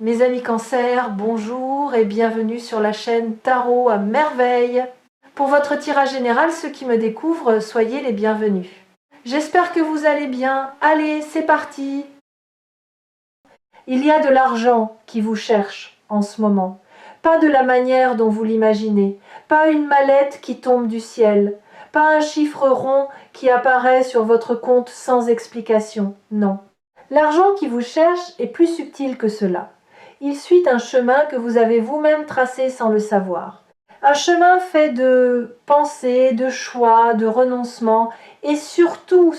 Mes amis Cancer, bonjour et bienvenue sur la chaîne Tarot à merveille. Pour votre tirage général, ceux qui me découvrent, soyez les bienvenus. J'espère que vous allez bien. Allez, c'est parti. Il y a de l'argent qui vous cherche en ce moment. Pas de la manière dont vous l'imaginez. Pas une mallette qui tombe du ciel. Pas un chiffre rond qui apparaît sur votre compte sans explication. Non. L'argent qui vous cherche est plus subtil que cela. Il suit un chemin que vous avez vous-même tracé sans le savoir. Un chemin fait de pensées, de choix, de renoncements et surtout,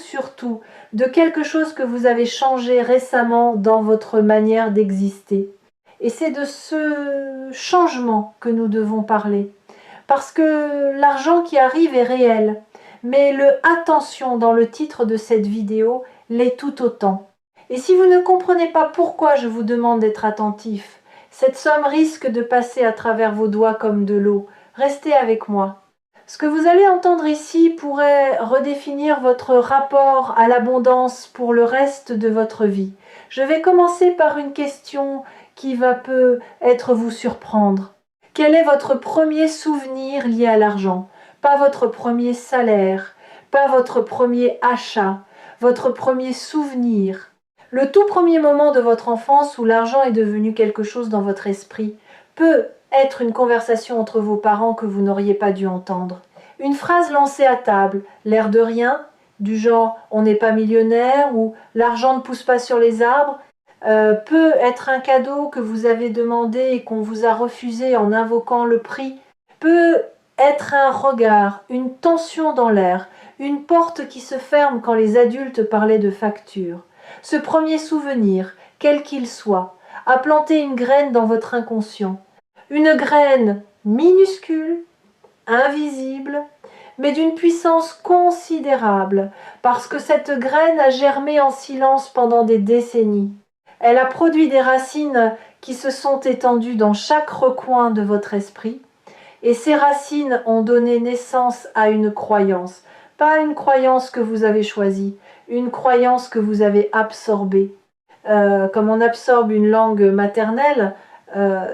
de quelque chose que vous avez changé récemment dans votre manière d'exister. Et c'est de ce changement que nous devons parler. Parce que l'argent qui arrive est réel. Mais le « attention » dans le titre de cette vidéo l'est tout autant. Et si vous ne comprenez pas pourquoi je vous demande d'être attentif, cette somme risque de passer à travers vos doigts comme de l'eau. Restez avec moi. Ce que vous allez entendre ici pourrait redéfinir votre rapport à l'abondance pour le reste de votre vie. Je vais commencer par une question qui va peut-être vous surprendre. Quel est votre premier souvenir lié à l'argent? Pas votre premier salaire, pas votre premier achat, votre premier souvenir. Le tout premier moment de votre enfance où l'argent est devenu quelque chose dans votre esprit peut être une conversation entre vos parents que vous n'auriez pas dû entendre. Une phrase lancée à table, l'air de rien, du genre « on n'est pas millionnaire » ou « l'argent ne pousse pas sur les arbres », peut être un cadeau que vous avez demandé et qu'on vous a refusé en invoquant le prix, peut être un regard, une tension dans l'air, une porte qui se ferme quand les adultes parlaient de factures. Ce premier souvenir, quel qu'il soit, a planté une graine dans votre inconscient. Une graine minuscule, invisible, mais d'une puissance considérable, parce que cette graine a germé en silence pendant des décennies. Elle a produit des racines qui se sont étendues dans chaque recoin de votre esprit, et ces racines ont donné naissance à une croyance. Pas une croyance que vous avez choisie, une croyance que vous avez absorbée. Comme on absorbe une langue maternelle,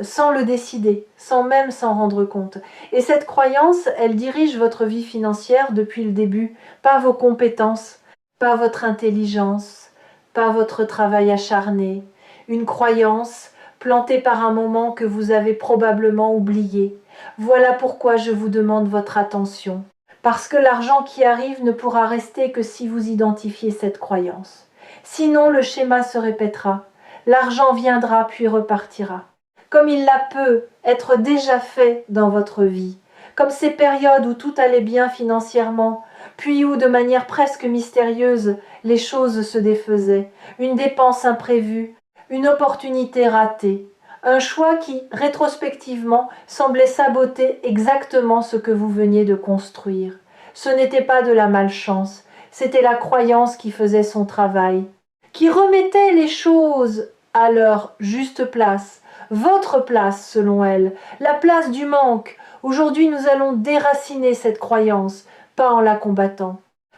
sans le décider, sans même s'en rendre compte. Et cette croyance, elle dirige votre vie financière depuis le début, pas vos compétences, pas votre intelligence, pas votre travail acharné. Une croyance plantée par un moment que vous avez probablement oublié. Voilà pourquoi je vous demande votre attention. Parce que l'argent qui arrive ne pourra rester que si vous identifiez cette croyance. Sinon, le schéma se répétera. L'argent viendra puis repartira. Comme il l'a peut être déjà fait dans votre vie. Comme ces périodes où tout allait bien financièrement, puis où de manière presque mystérieuse, les choses se défaisaient. Une dépense imprévue, une opportunité ratée. Un choix qui, rétrospectivement, semblait saboter exactement ce que vous veniez de construire. Ce n'était pas de la malchance, c'était la croyance qui faisait son travail, qui remettait les choses à leur juste place, votre place selon elle, la place du manque. Aujourd'hui, nous allons déraciner cette croyance, pas en la combattant.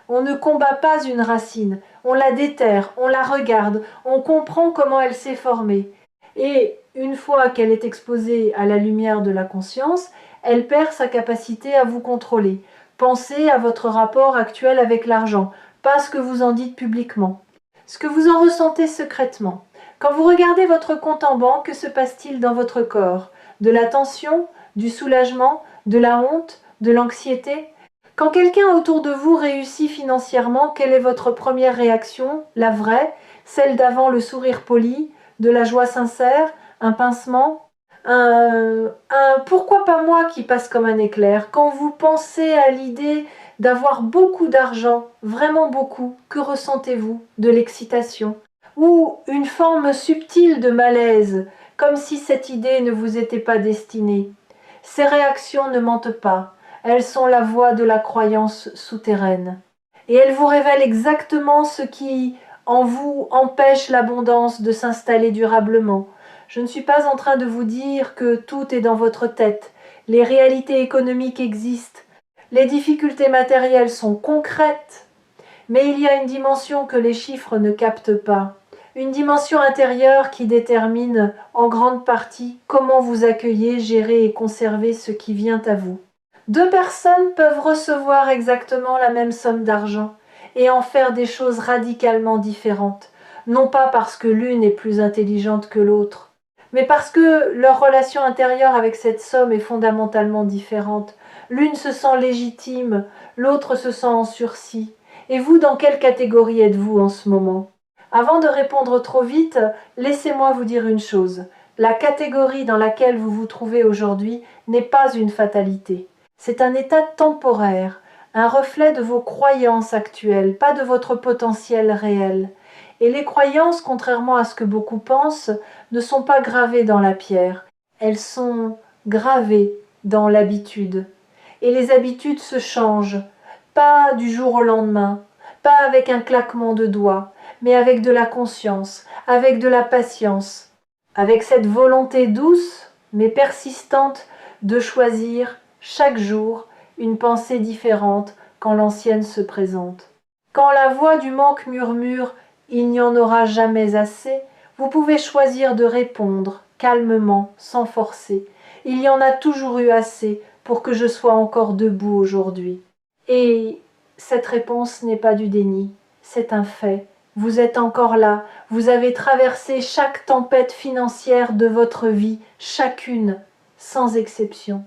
On ne combat pas une racine, on la déterre, on la regarde, on comprend comment elle s'est formée. Et une fois qu'elle est exposée à la lumière de la conscience, elle perd sa capacité à vous contrôler. Pensez à votre rapport actuel avec l'argent, pas ce que vous en dites publiquement, ce que vous en ressentez secrètement. Quand vous regardez votre compte en banque, que se passe-t-il dans votre corps? De la tension, du soulagement, de la honte, de l'anxiété? Quand quelqu'un autour de vous réussit financièrement, quelle est votre première réaction? La vraie, celle d'avant le sourire poli, de la joie sincère, un pincement, un pourquoi pas moi qui passe comme un éclair. Quand vous pensez à l'idée d'avoir beaucoup d'argent, vraiment beaucoup, que ressentez-vous? De l'excitation ou une forme subtile de malaise, comme si cette idée ne vous était pas destinée. Ces réactions ne mentent pas, elles sont la voix de la croyance souterraine. Et elles vous révèlent exactement ce qui, en vous, empêche l'abondance de s'installer durablement. Je ne suis pas en train de vous dire que tout est dans votre tête. Les réalités économiques existent. Les difficultés matérielles sont concrètes. Mais il y a une dimension que les chiffres ne captent pas. Une dimension intérieure qui détermine en grande partie comment vous accueillez, gérez et conservez ce qui vient à vous. Deux personnes peuvent recevoir exactement la même somme d'argent et en faire des choses radicalement différentes, non pas parce que l'une est plus intelligente que l'autre, mais parce que leur relation intérieure avec cette somme est fondamentalement différente. L'une se sent légitime, l'autre se sent en sursis. Et vous, dans quelle catégorie êtes-vous en ce moment ? Avant de répondre trop vite, laissez-moi vous dire une chose. La catégorie dans laquelle vous vous trouvez aujourd'hui n'est pas une fatalité. C'est un état temporaire, un reflet de vos croyances actuelles, pas de votre potentiel réel. Et les croyances, contrairement à ce que beaucoup pensent, ne sont pas gravées dans la pierre. Elles sont gravées dans l'habitude. Et les habitudes se changent, pas du jour au lendemain, pas avec un claquement de doigts, mais avec de la conscience, avec de la patience, avec cette volonté douce, mais persistante, de choisir chaque jour une pensée différente quand l'ancienne se présente. Quand la voix du manque murmure « il n'y en aura jamais assez », vous pouvez choisir de répondre calmement, sans forcer. Il y en a toujours eu assez pour que je sois encore debout aujourd'hui. Et cette réponse n'est pas du déni, c'est un fait. Vous êtes encore là, vous avez traversé chaque tempête financière de votre vie, chacune, sans exception.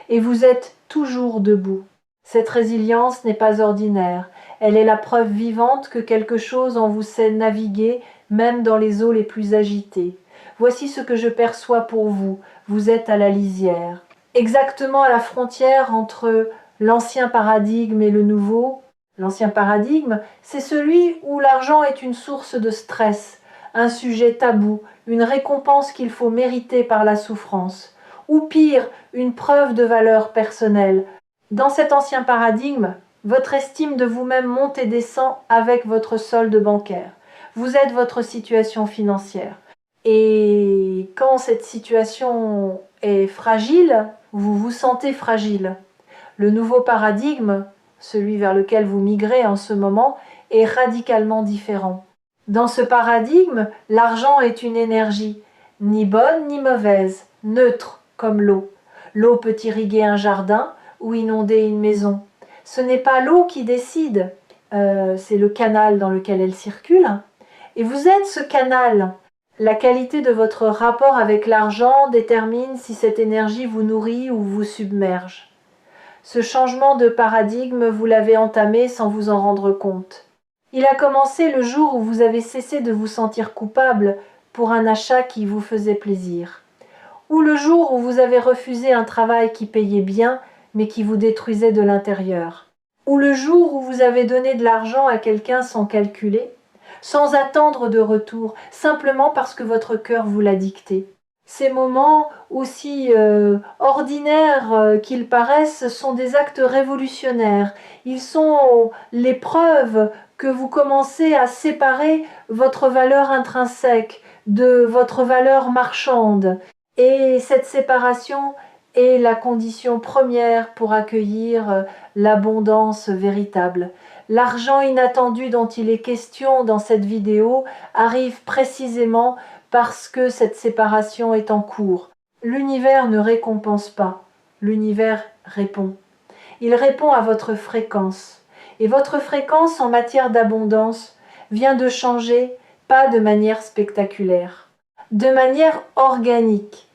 Et vous êtes toujours debout. Cette résilience n'est pas ordinaire, elle est la preuve vivante que quelque chose en vous sait naviguer, même dans les eaux les plus agitées. Voici ce que je perçois pour vous, vous êtes à la lisière. Exactement à la frontière entre l'ancien paradigme et le nouveau. L'ancien paradigme, c'est celui où l'argent est une source de stress, un sujet tabou, une récompense qu'il faut mériter par la souffrance, ou pire, une preuve de valeur personnelle. Dans cet ancien paradigme, votre estime de vous-même monte et descend avec votre solde bancaire. Vous êtes votre situation financière. Et quand cette situation est fragile, vous vous sentez fragile. Le nouveau paradigme, celui vers lequel vous migrez en ce moment, est radicalement différent. Dans ce paradigme, l'argent est une énergie, ni bonne ni mauvaise, neutre comme l'eau. L'eau peut irriguer un jardin ou inonder une maison. Ce n'est pas l'eau qui décide, c'est le canal dans lequel elle circule. Et vous êtes ce canal. La qualité de votre rapport avec l'argent détermine si cette énergie vous nourrit ou vous submerge. Ce changement de paradigme, vous l'avez entamé sans vous en rendre compte. Il a commencé le jour où vous avez cessé de vous sentir coupable pour un achat qui vous faisait plaisir. Ou le jour où vous avez refusé un travail qui payait bien, mais qui vous détruisait de l'intérieur. Ou le jour où vous avez donné de l'argent à quelqu'un sans calculer, sans attendre de retour, simplement parce que votre cœur vous l'a dicté. Ces moments, aussi ordinaires qu'ils paraissent, sont des actes révolutionnaires. Ils sont les preuves que vous commencez à séparer votre valeur intrinsèque de votre valeur marchande. Et cette séparation est la condition première pour accueillir l'abondance véritable. L'argent inattendu dont il est question dans cette vidéo arrive précisément parce que cette séparation est en cours. L'univers ne récompense pas, l'univers répond. Il répond à votre fréquence. Et votre fréquence en matière d'abondance vient de changer, pas de manière spectaculaire, de manière organique,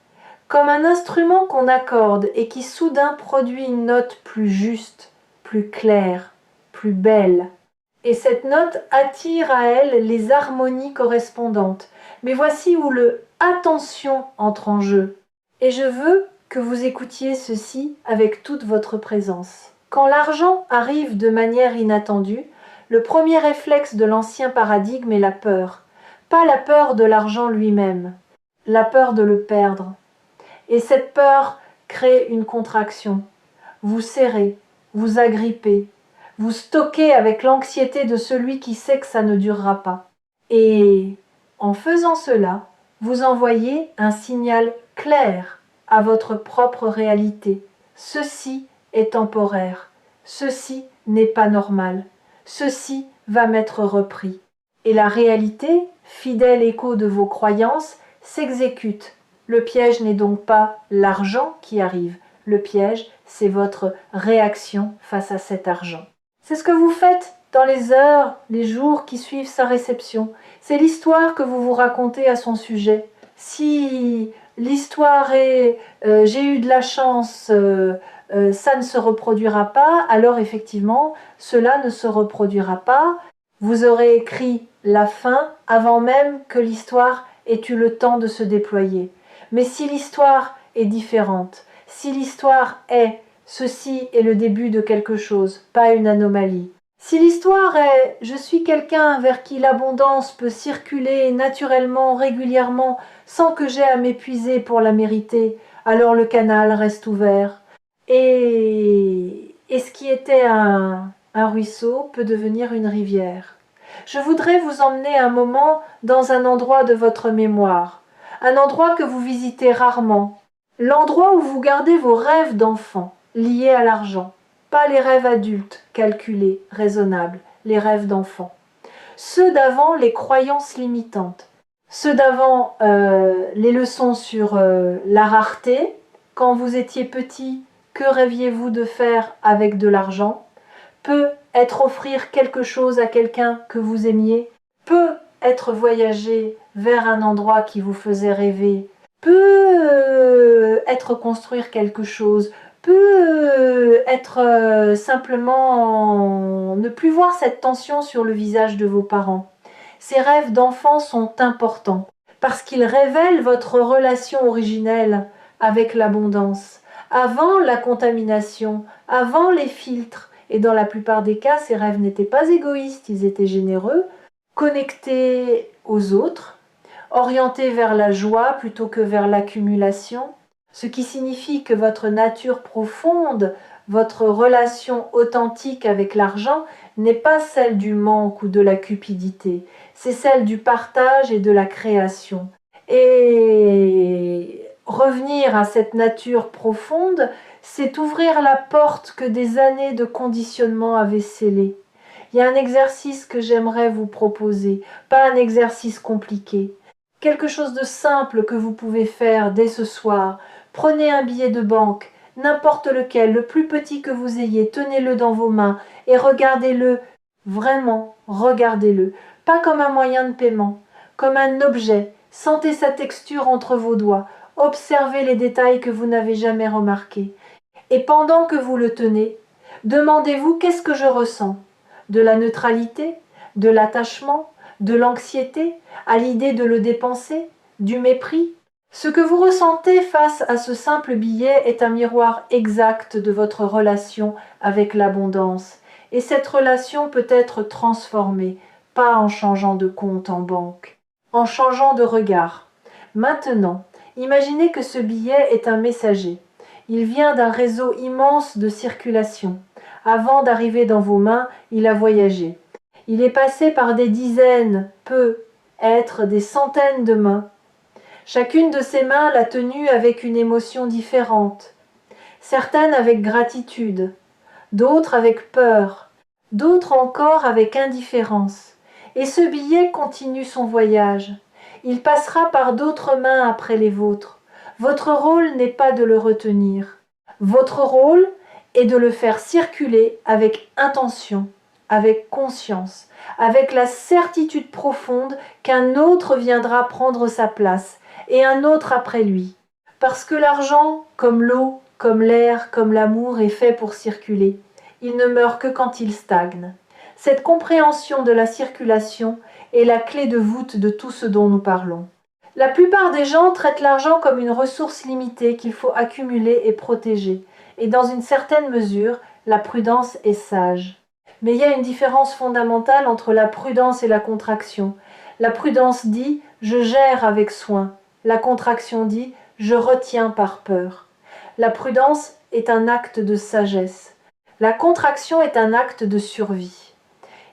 comme un instrument qu'on accorde et qui soudain produit une note plus juste, plus claire, plus belle. Et cette note attire à elle les harmonies correspondantes. Mais voici où le « attention » entre en jeu. Et je veux que vous écoutiez ceci avec toute votre présence. Quand l'argent arrive de manière inattendue, le premier réflexe de l'ancien paradigme est la peur. Pas la peur de l'argent lui-même, la peur de le perdre. Et cette peur crée une contraction. Vous serrez, vous agrippez, vous stockez avec l'anxiété de celui qui sait que ça ne durera pas. Et en faisant cela, vous envoyez un signal clair à votre propre réalité. Ceci est temporaire. Ceci n'est pas normal. Ceci va m'être repris. Et la réalité fidèle écho de vos croyances, s'exécute. Le piège n'est donc pas l'argent qui arrive. Le piège, c'est votre réaction face à cet argent. C'est ce que vous faites dans les heures, les jours qui suivent sa réception. C'est l'histoire que vous vous racontez à son sujet. Si l'histoire est j'ai eu de la chance, ça ne se reproduira pas, alors effectivement, cela ne se reproduira pas. Vous aurez écrit la fin avant même que l'histoire ait eu le temps de se déployer. Mais si l'histoire est différente, si l'histoire est ceci est le début de quelque chose, pas une anomalie. Si l'histoire est je suis quelqu'un vers qui l'abondance peut circuler naturellement, régulièrement, sans que j'aie à m'épuiser pour la mériter, alors le canal reste ouvert. Et ce qui était un ruisseau peut devenir une rivière. Je voudrais vous emmener un moment dans un endroit de votre mémoire, un endroit que vous visitez rarement, l'endroit où vous gardez vos rêves d'enfant, liés à l'argent, pas les rêves adultes, calculés, raisonnables, les rêves d'enfant. Ceux d'avant, les croyances limitantes, ceux d'avant, les leçons sur la rareté, quand vous étiez petit, que rêviez-vous de faire avec de l'argent? Peut être offrir quelque chose à quelqu'un que vous aimiez, peut être voyager vers un endroit qui vous faisait rêver, peut être construire quelque chose, peut être simplement ne plus voir cette tension sur le visage de vos parents. Ces rêves d'enfant sont importants parce qu'ils révèlent votre relation originelle avec l'abondance, avant la contamination, avant les filtres. Et dans la plupart des cas, ces rêves n'étaient pas égoïstes, ils étaient généreux, connectés aux autres, orientés vers la joie plutôt que vers l'accumulation, ce qui signifie que votre nature profonde, votre relation authentique avec l'argent n'est pas celle du manque ou de la cupidité, c'est celle du partage et de la création. Et revenir à cette nature profonde, c'est ouvrir la porte que des années de conditionnement avaient scellée. Il y a un exercice que j'aimerais vous proposer, pas un exercice compliqué. Quelque chose de simple que vous pouvez faire dès ce soir. Prenez un billet de banque, n'importe lequel, le plus petit que vous ayez, tenez-le dans vos mains et regardez-le, vraiment, regardez-le, pas comme un moyen de paiement, comme un objet. Sentez sa texture entre vos doigts, observez les détails que vous n'avez jamais remarqués. Et pendant que vous le tenez, demandez-vous qu'est-ce que je ressens? De la neutralité? De l'attachement? De l'anxiété? À l'idée de le dépenser? Du mépris? Ce que vous ressentez face à ce simple billet est un miroir exact de votre relation avec l'abondance. Et cette relation peut être transformée, pas en changeant de compte en banque, en changeant de regard. Maintenant, imaginez que ce billet est un messager. Il vient d'un réseau immense de circulation. Avant d'arriver dans vos mains, il a voyagé. Il est passé par des dizaines, peut être des centaines de mains. Chacune de ces mains l'a tenu avec une émotion différente. Certaines avec gratitude, d'autres avec peur, d'autres encore avec indifférence. Et ce billet continue son voyage. Il passera par d'autres mains après les vôtres. Votre rôle n'est pas de le retenir. Votre rôle est de le faire circuler avec intention, avec conscience, avec la certitude profonde qu'un autre viendra prendre sa place et un autre après lui. Parce que l'argent, comme l'eau, comme l'air, comme l'amour, est fait pour circuler. Il ne meurt que quand il stagne. Cette compréhension de la circulation est la clé de voûte de tout ce dont nous parlons. La plupart des gens traitent l'argent comme une ressource limitée qu'il faut accumuler et protéger. Et dans une certaine mesure, la prudence est sage. Mais il y a une différence fondamentale entre la prudence et la contraction. La prudence dit « je gère avec soin ». La contraction dit « je retiens par peur ». La prudence est un acte de sagesse. La contraction est un acte de survie.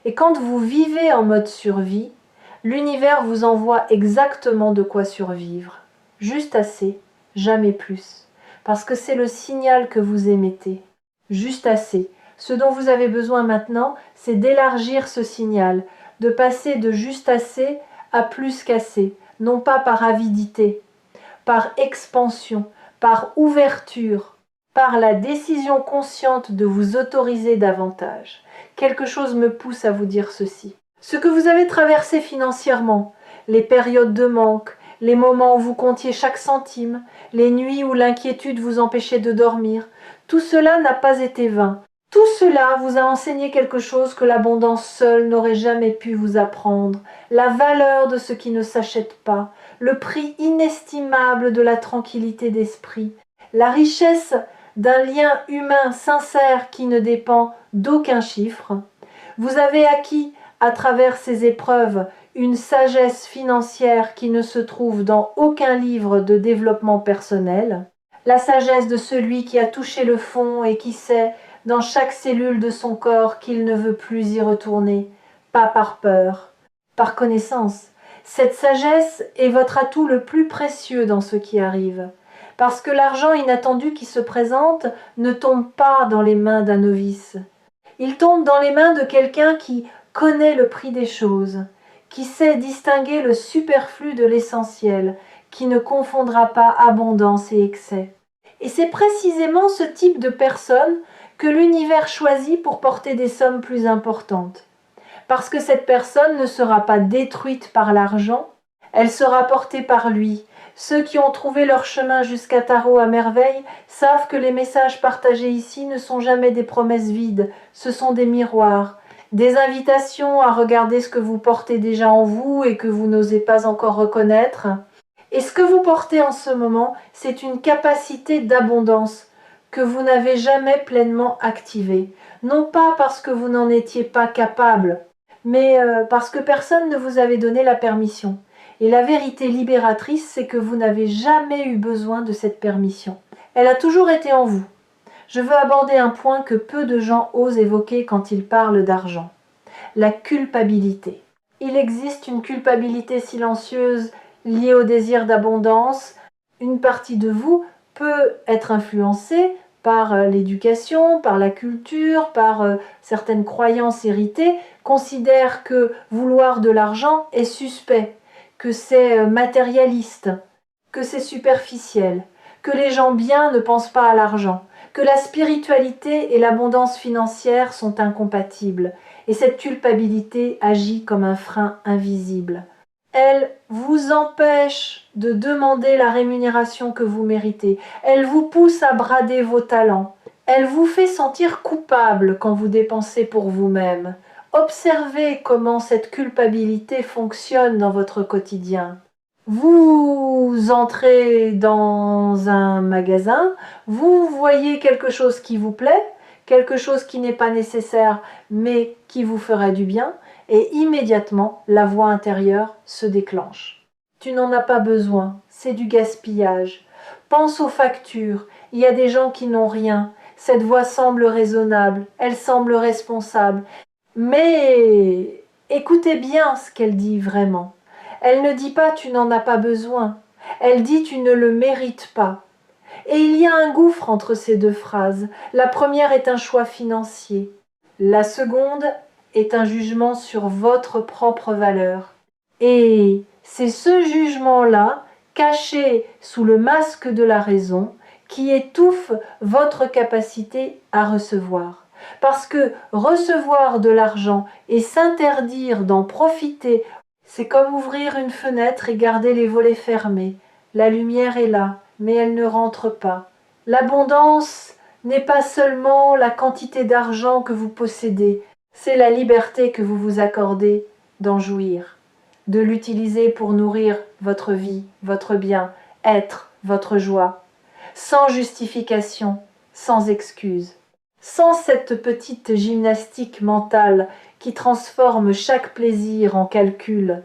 Et quand vous vivez en mode survie, l'univers vous envoie exactement de quoi survivre. Juste assez, jamais plus. Parce que c'est le signal que vous émettez. Juste assez. Ce dont vous avez besoin maintenant, c'est d'élargir ce signal, de passer de juste assez à plus qu'assez, non pas par avidité, par expansion, par ouverture, par la décision consciente de vous autoriser davantage. Quelque chose me pousse à vous dire ceci. Ce que vous avez traversé financièrement, les périodes de manque, les moments où vous comptiez chaque centime, les nuits où l'inquiétude vous empêchait de dormir, tout cela n'a pas été vain. Tout cela vous a enseigné quelque chose que l'abondance seule n'aurait jamais pu vous apprendre, la valeur de ce qui ne s'achète pas, le prix inestimable de la tranquillité d'esprit, la richesse d'un lien humain sincère qui ne dépend d'aucun chiffre. Vous avez acquis, à travers ces épreuves, une sagesse financière qui ne se trouve dans aucun livre de développement personnel, la sagesse de celui qui a touché le fond et qui sait, dans chaque cellule de son corps, qu'il ne veut plus y retourner, pas par peur, par connaissance. Cette sagesse est votre atout le plus précieux dans ce qui arrive, parce que l'argent inattendu qui se présente ne tombe pas dans les mains d'un novice. Il tombe dans les mains de quelqu'un qui connaît le prix des choses, qui sait distinguer le superflu de l'essentiel, qui ne confondra pas abondance et excès. Et c'est précisément ce type de personne que l'univers choisit pour porter des sommes plus importantes. Parce que cette personne ne sera pas détruite par l'argent, elle sera portée par lui. Ceux qui ont trouvé leur chemin jusqu'à Tarot à merveille savent que les messages partagés ici ne sont jamais des promesses vides, ce sont des miroirs, des invitations à regarder ce que vous portez déjà en vous et que vous n'osez pas encore reconnaître. Et ce que vous portez en ce moment, c'est une capacité d'abondance que vous n'avez jamais pleinement activée. Non pas parce que vous n'en étiez pas capable, mais parce que personne ne vous avait donné la permission. Et la vérité libératrice, c'est que vous n'avez jamais eu besoin de cette permission. Elle a toujours été en vous. Je veux aborder un point que peu de gens osent évoquer quand ils parlent d'argent. La culpabilité. Il existe une culpabilité silencieuse liée au désir d'abondance. Une partie de vous peut être influencée par l'éducation, par la culture, par certaines croyances héritées, considère que vouloir de l'argent est suspect, que c'est matérialiste, que c'est superficiel, que les gens bien ne pensent pas à l'argent, que la spiritualité et l'abondance financière sont incompatibles, et cette culpabilité agit comme un frein invisible. Elle vous empêche de demander la rémunération que vous méritez. Elle vous pousse à brader vos talents. Elle vous fait sentir coupable quand vous dépensez pour vous-même. Observez comment cette culpabilité fonctionne dans votre quotidien. Vous entrez dans un magasin, vous voyez quelque chose qui vous plaît, quelque chose qui n'est pas nécessaire mais qui vous ferait du bien, et immédiatement la voix intérieure se déclenche. Tu n'en as pas besoin, c'est du gaspillage. Pense aux factures, il y a des gens qui n'ont rien. Cette voix semble raisonnable, elle semble responsable. Mais écoutez bien ce qu'elle dit vraiment. Elle ne dit pas tu n'en as pas besoin, elle dit tu ne le mérites pas. Et il y a un gouffre entre ces deux phrases. La première est un choix financier. La seconde est un jugement sur votre propre valeur. Et c'est ce jugement-là, caché sous le masque de la raison, qui étouffe votre capacité à recevoir. Parce que recevoir de l'argent et s'interdire d'en profiter, c'est comme ouvrir une fenêtre et garder les volets fermés. La lumière est là, mais elle ne rentre pas. L'abondance n'est pas seulement la quantité d'argent que vous possédez, c'est la liberté que vous vous accordez d'en jouir, de l'utiliser pour nourrir votre vie, votre bien-être, votre joie, sans justification, sans excuse, sans cette petite gymnastique mentale qui transforme chaque plaisir en calcul.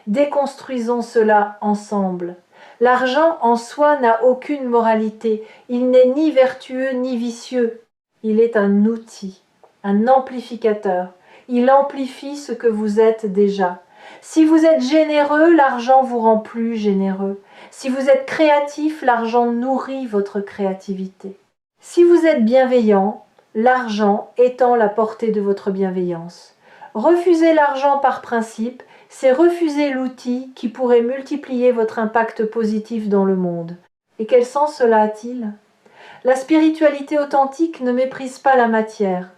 Déconstruisons cela ensemble. L'argent en soi n'a aucune moralité, il n'est ni vertueux ni vicieux. Il est un outil, un amplificateur. Il amplifie ce que vous êtes déjà. Si vous êtes généreux, l'argent vous rend plus généreux. Si vous êtes créatif, l'argent nourrit votre créativité. Si vous êtes bienveillant, l'argent étend la portée de votre bienveillance. Refusez l'argent par principe, c'est refuser l'outil qui pourrait multiplier votre impact positif dans le monde. Et quel sens cela a-t-il? La spiritualité authentique ne méprise pas la matière.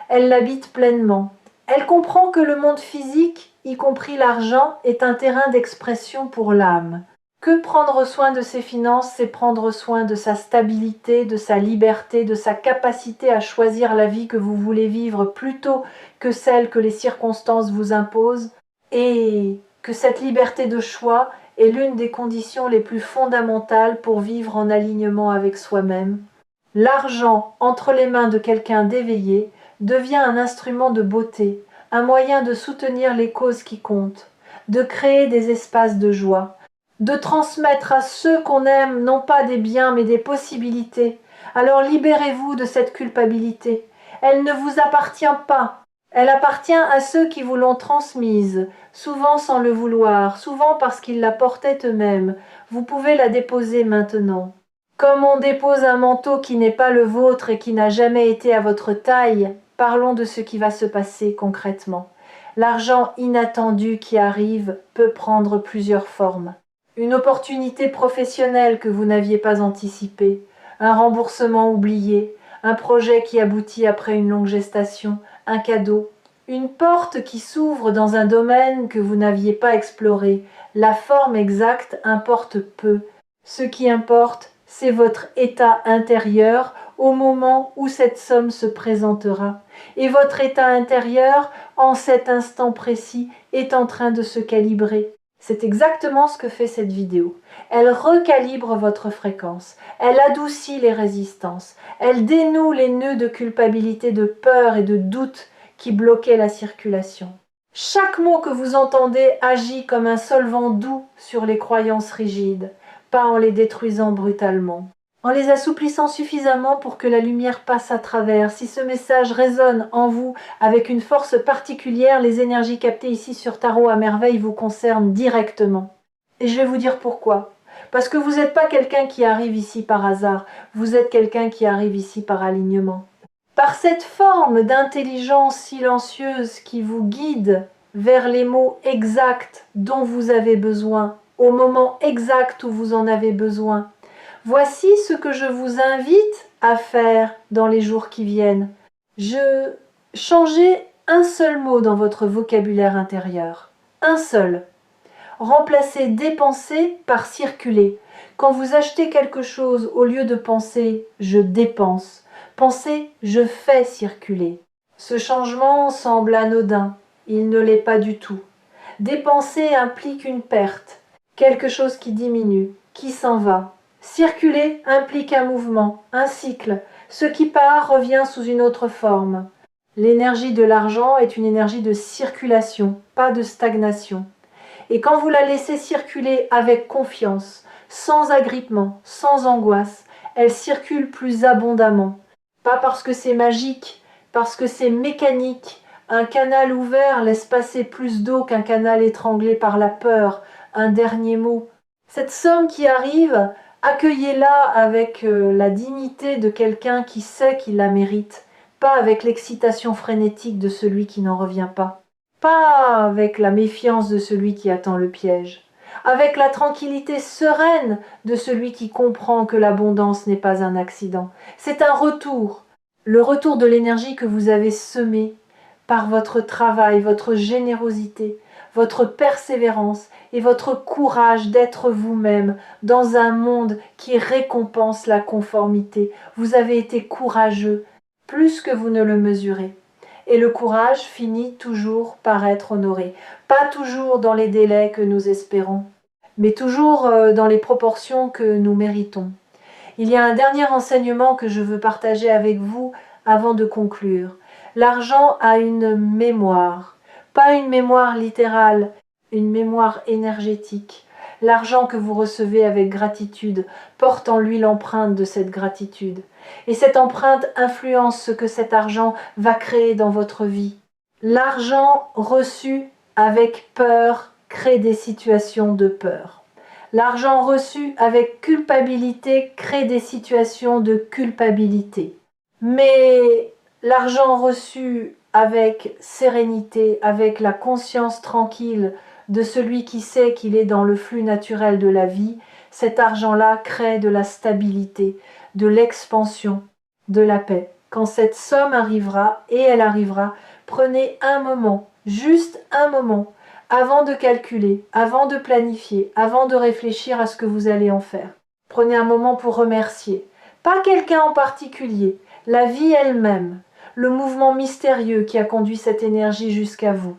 Elle l'habite pleinement. Elle comprend que le monde physique, y compris l'argent, est un terrain d'expression pour l'âme. Que prendre soin de ses finances, c'est prendre soin de sa stabilité, de sa liberté, de sa capacité à choisir la vie que vous voulez vivre plutôt que celle que les circonstances vous imposent, et que cette liberté de choix est l'une des conditions les plus fondamentales pour vivre en alignement avec soi-même. L'argent entre les mains de quelqu'un d'éveillé devient un instrument de beauté, un moyen de soutenir les causes qui comptent, de créer des espaces de joie, de transmettre à ceux qu'on aime non pas des biens mais des possibilités. Alors libérez-vous de cette culpabilité. Elle ne vous appartient pas. Elle appartient à ceux qui vous l'ont transmise, souvent sans le vouloir, souvent parce qu'ils la portaient eux-mêmes. Vous pouvez la déposer maintenant. Comme on dépose un manteau qui n'est pas le vôtre et qui n'a jamais été à votre taille, parlons de ce qui va se passer concrètement. L'argent inattendu qui arrive peut prendre plusieurs formes. Une opportunité professionnelle que vous n'aviez pas anticipée, un remboursement oublié, un projet qui aboutit après une longue gestation, un cadeau, une porte qui s'ouvre dans un domaine que vous n'aviez pas exploré. La forme exacte importe peu. Ce qui importe, c'est votre état intérieur au moment où cette somme se présentera. Et votre état intérieur, en cet instant précis, est en train de se calibrer. C'est exactement ce que fait cette vidéo. Elle recalibre votre fréquence, elle adoucit les résistances, elle dénoue les nœuds de culpabilité, de peur et de doute qui bloquaient la circulation. Chaque mot que vous entendez agit comme un solvant doux sur les croyances rigides, pas en les détruisant brutalement. En les assouplissant suffisamment pour que la lumière passe à travers. Si ce message résonne en vous avec une force particulière, les énergies captées ici sur Tarot à Merveille vous concernent directement. Et je vais vous dire pourquoi. Parce que vous n'êtes pas quelqu'un qui arrive ici par hasard, vous êtes quelqu'un qui arrive ici par alignement. Par cette forme d'intelligence silencieuse qui vous guide vers les mots exacts dont vous avez besoin, au moment exact où vous en avez besoin. Voici ce que je vous invite à faire dans les jours qui viennent. Changez un seul mot dans votre vocabulaire intérieur. Un seul. Remplacez dépenser par circuler. Quand vous achetez quelque chose, au lieu de penser « je dépense », pensez « je fais circuler ». Ce changement semble anodin. Il ne l'est pas du tout. Dépenser implique une perte, quelque chose qui diminue, qui s'en va. Circuler implique un mouvement, un cycle. Ce qui part revient sous une autre forme. L'énergie de l'argent est une énergie de circulation, pas de stagnation. Et quand vous la laissez circuler avec confiance, sans agrippement, sans angoisse, elle circule plus abondamment. Pas parce que c'est magique, parce que c'est mécanique. Un canal ouvert laisse passer plus d'eau qu'un canal étranglé par la peur. Un dernier mot. Cette somme qui arrive, accueillez-la avec la dignité de quelqu'un qui sait qu'il la mérite, pas avec l'excitation frénétique de celui qui n'en revient pas, pas avec la méfiance de celui qui attend le piège, avec la tranquillité sereine de celui qui comprend que l'abondance n'est pas un accident. C'est un retour, le retour de l'énergie que vous avez semée par votre travail, votre générosité, votre persévérance et votre courage d'être vous-même dans un monde qui récompense la conformité. Vous avez été courageux, plus que vous ne le mesurez. Et le courage finit toujours par être honoré. Pas toujours dans les délais que nous espérons, mais toujours dans les proportions que nous méritons. Il y a un dernier enseignement que je veux partager avec vous avant de conclure. L'argent a une mémoire, pas une mémoire littérale, une mémoire énergétique. L'argent que vous recevez avec gratitude porte en lui l'empreinte de cette gratitude. Et cette empreinte influence ce que cet argent va créer dans votre vie. L'argent reçu avec peur crée des situations de peur. L'argent reçu avec culpabilité crée des situations de culpabilité. Mais l'argent reçu avec sérénité, avec la conscience tranquille de celui qui sait qu'il est dans le flux naturel de la vie, cet argent-là crée de la stabilité, de l'expansion, de la paix. Quand cette somme arrivera, et elle arrivera, prenez un moment, juste un moment, avant de calculer, avant de planifier, avant de réfléchir à ce que vous allez en faire. Prenez un moment pour remercier. Pas quelqu'un en particulier, la vie elle-même, le mouvement mystérieux qui a conduit cette énergie jusqu'à vous.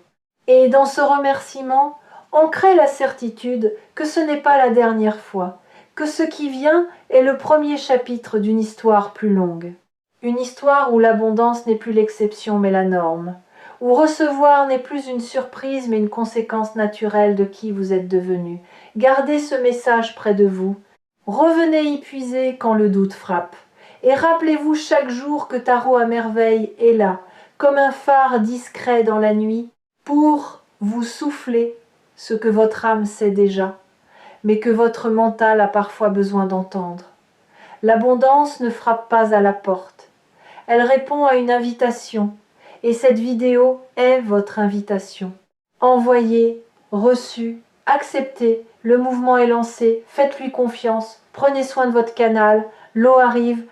Et dans ce remerciement, ancrez la certitude que ce n'est pas la dernière fois, que ce qui vient est le premier chapitre d'une histoire plus longue. Une histoire où l'abondance n'est plus l'exception mais la norme, où recevoir n'est plus une surprise mais une conséquence naturelle de qui vous êtes devenu. Gardez ce message près de vous. Revenez y puiser quand le doute frappe. Et rappelez-vous chaque jour que Tarot à merveille est là, comme un phare discret dans la nuit, pour vous souffler ce que votre âme sait déjà, mais que votre mental a parfois besoin d'entendre. L'abondance ne frappe pas à la porte. Elle répond à une invitation, et cette vidéo est votre invitation. Envoyez, reçu, acceptez, le mouvement est lancé, faites-lui confiance, prenez soin de votre canal, l'eau arrive,